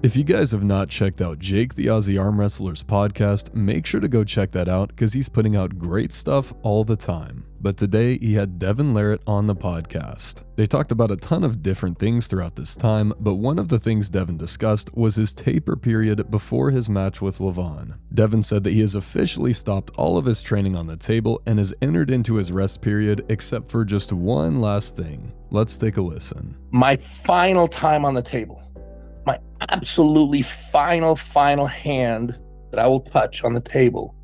If you guys have not checked out Jake the Aussie Arm Wrestler's podcast, make sure to go check that out because he's putting out great stuff all the time. But today he had Devon Larratt on the podcast. They talked about a ton of different things throughout this time, but one of the things Devon discussed was his taper period before his match with Levon. Devon said that he has officially stopped all of his training on the table and has entered into his rest period except for just one last thing. Let's take a listen. My final time on the table, my absolutely final hand that I will touch on the table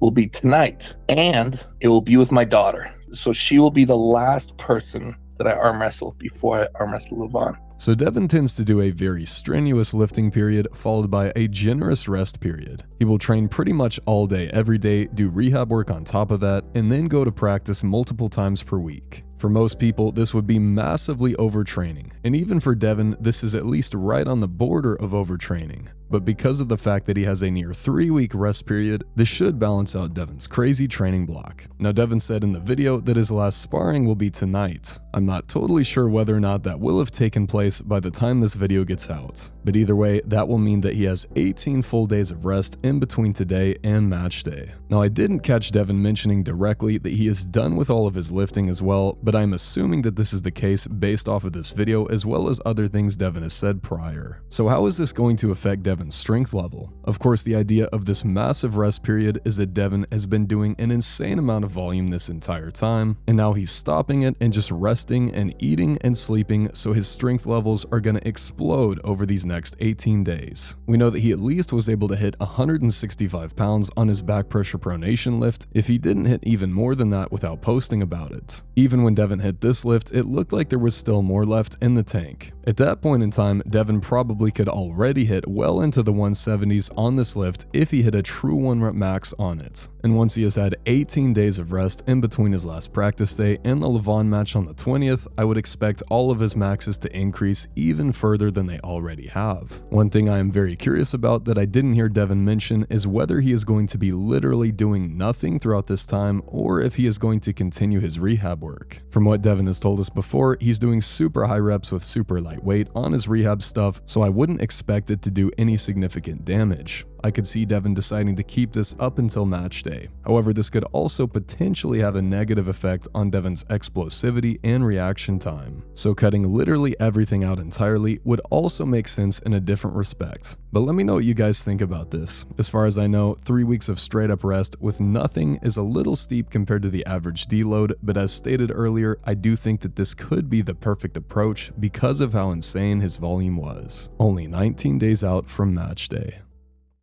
will be tonight, and it will be with my daughter. So she will be the last person that I arm wrestle before I arm wrestle Levon. So Devon tends to do a very strenuous lifting period followed by a generous rest period. He will train pretty much all day every day, do rehab work on top of that, and then go to practice multiple times per week. For most people, this would be massively overtraining, and even for Devon, this is at least right on the border of overtraining. But because of the fact that he has a near 3-week rest period, this should balance out Devon's crazy training block. Now, Devon said in the video that his last sparring will be tonight. I'm not totally sure whether or not that will have taken place by the time this video gets out. But either way, that will mean that he has 18 full days of rest in between today and match day. Now, I didn't catch Devon mentioning directly that he is done with all of his lifting as well, but I'm assuming that this is the case based off of this video as well as other things Devon has said prior. So how is this going to affect Devon's strength level? Of course, the idea of this massive rest period is that Devon has been doing an insane amount of volume this entire time, and now he's stopping it and just resting and eating and sleeping, so his strength levels are going to explode over these next 18 days. We know that he at least was able to hit 165 pounds on his back pressure pronation lift, if he didn't hit even more than that without posting about it. Even when Devon hit this lift, it looked like there was still more left in the tank. At that point in time, Devon probably could already hit well into the 170s on this lift if he hit a true 1-rep max on it. And once he has had 18 days of rest in between his last practice day and the Levon match on the 20th, I would expect all of his maxes to increase even further than they already have. One thing I am very curious about that I didn't hear Devon mention is whether he is going to be literally doing nothing throughout this time or if he is going to continue his rehab work. From what Devon has told us before, he's doing super high reps with super light weight on his rehab stuff, so I wouldn't expect it to do any significant damage. I could see Devon deciding to keep this up until match day. However, this could also potentially have a negative effect on Devon's explosivity and reaction time. So cutting literally everything out entirely would also make sense in a different respect. But let me know what you guys think about this. As far as I know, 3 weeks of straight up rest with nothing is a little steep compared to the average deload, but as stated earlier, I do think that this could be the perfect approach because of how insane his volume was. Only 19 days out from match day.